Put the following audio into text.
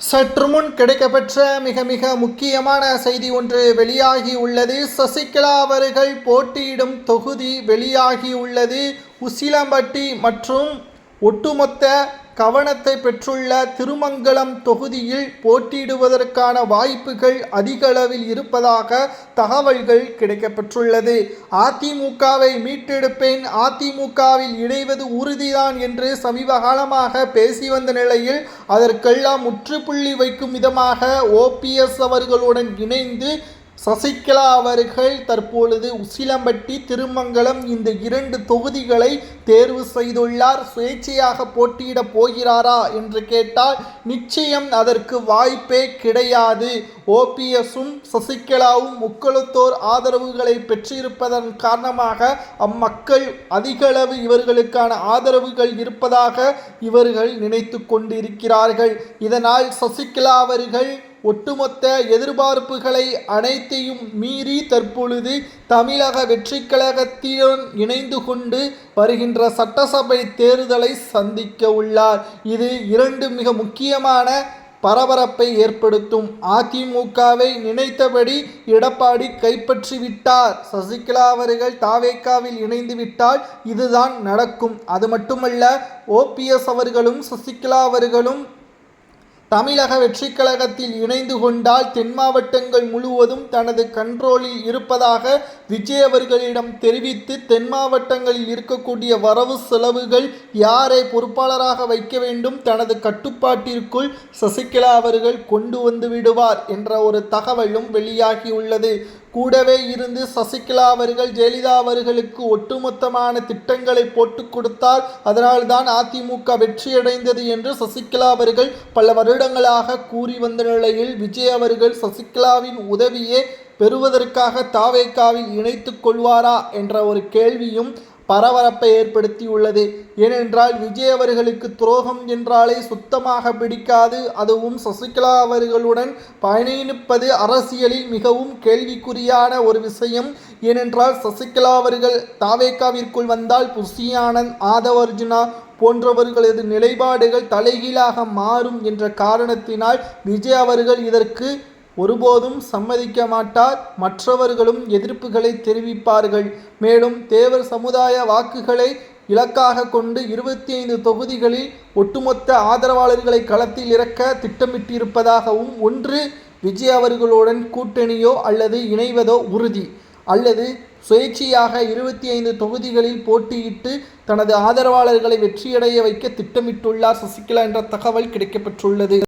சற்று முன் கிடைக்கப்பெற்ற மிக முக்கியமான செய்தி ஒன்று வெளியாகி உள்ளது. சசிகலா அவர்கள் போட்டியிடும் தொகுதி வெளியாகி உள்ளது. உசிலம்பட்டி மற்றும் ஒட்டுமொத்த கவனத்தை பெற்றுள்ள திருமங்கலம் தொகுதியில் போட்டியிடுவதற்கான வாய்ப்புகள் அதிக அளவில் இருப்பதாக தகவல்கள் கிடைக்கப்பெற்றுள்ளது. அதிமுகவை மீட்டெடுப்பேன், அதிமுகவில் இணைவது உறுதிதான் என்று சமீப காலமாக பேசி வந்த நிலையில் அதற்கெல்லாம் முற்றுப்புள்ளி வைக்கும் விதமாக OPS அவர்களுடன் இணைந்து சசிகலா அவர்கள் தற்பொழுது உசிலம்பட்டி திருமங்கலம் இந்த 2 தொகுதிகளை தேர்வு செய்துள்ளார். சுயேட்சையாக போட்டியிடப் போகிறாரா என்று கேட்டால் நிச்சயம் அதற்கு வாய்ப்பே கிடையாது. OPSும் சசிகலாவும் முக்குளத்தோர் ஆதரவுகளை பெற்றிருப்பதன் காரணமாக அம்மக்கள் அதிகளவு இவர்களுக்கான ஆதரவுகள் இருப்பதாக இவர்கள் நினைத்து கொண்டிருக்கிறார்கள். இதனால் சசிகலா அவர்கள் ஒட்டுமொத்த எதிர்பார்ப்புகளை அனைத்தையும் மீறி தற்பொழுது தமிழக வெற்றி கழகத்துடன் இணைந்து கொண்டு வருகின்ற சட்டசபை தேர்தலை சந்திக்க உள்ளார். இது 2 மிக முக்கியமான பரபரப்பை ஏற்படுத்தும். அதிமுகவை நினைத்தபடி எடப்பாடி கைப்பற்றிவிட்டார். சசிகலா அவர்கள் தாவேக்காவில் இணைந்து விட்டால் இதுதான் நடக்கும். அது மட்டுமல்ல, OPS அவர்களும் சசிகலா அவர்களும் தமிழக வெற்றி கழகத்தில் இணைந்து கொண்டால் தென் மாவட்டங்கள் முழுவதும் தனது கண்ட்ரோலில் இருப்பதாக விஜய் அவர்களிடம் தெரிவித்து தென் மாவட்டங்களில் இருக்கக்கூடிய வரவு செலவுகள் யாரை பொறுப்பாளராக வைக்க வேண்டும் தனது கட்டுப்பாட்டிற்குள் சசிகலா அவர்கள் கொண்டு வந்து விடுவார் என்ற ஒரு தகவலும் வெளியாகியுள்ளது. கூடவே இருந்து சசிகலா அவர்கள் ஜெயலலிதா அவர்களுக்கு ஒட்டுமொத்தமான திட்டங்களை போட்டு கொடுத்தார். அதனால்தான் அதிமுக வெற்றியடைந்தது என்று சசிகலா அவர்கள் பல வருடங்களாக கூறி வந்த நிலையில் விஜய் அவர்கள் சசிகலாவின் உதவியே பெறுவதற்காக தாவேக்காவில் இணைத்து கொள்வாரா என்ற ஒரு கேள்வியும் பரபரப்பை ஏற்படுத்தியுள்ளது. ஏனென்றால் விஜய் அவர்களுக்கு துரோகம் என்றாலே சுத்தமாக பிடிக்காது. அதுவும் சசிகலா அவர்களுடன் பயணிப்பது அரசியலில் மிகவும் கேள்விக்குறியான ஒரு விஷயம். ஏனென்றால் சசிகலா அவர்கள் தாவேக்காவிற்குள் வந்தால் புஷி ஆனந்த், ஆதவ் அர்ஜுனா போன்றவர்களது நிலைப்பாடுகள் தலைகீழாக மாறும் என்ற காரணத்தினால் விஜய் அவர்கள் இதற்கு ஒருபோதும் சம்மதிக்க மாட்டார். மற்றவர்களும் எதிர்ப்புகளை தெரிவிப்பார்கள். மேலும் தேவர் சமுதாய வாக்குகளை இலக்காக கொண்டு 25 தொகுதிகளில் ஒட்டுமொத்த ஆதரவாளர்களை களத்தில் இறக்க திட்டமிட்டிருப்பதாகவும், ஒன்று விஜய் அவர்களுடன் கூட்டணியோ அல்லது இணைவதோ உறுதி, அல்லது சுயேட்சையாக 25 தொகுதிகளில் போட்டியிட்டு தனது ஆதரவாளர்களை வெற்றியடைய வைக்க திட்டமிட்டுள்ளார் சசிகலா என்ற தகவல் கிடைக்கப்பெற்றுள்ளது.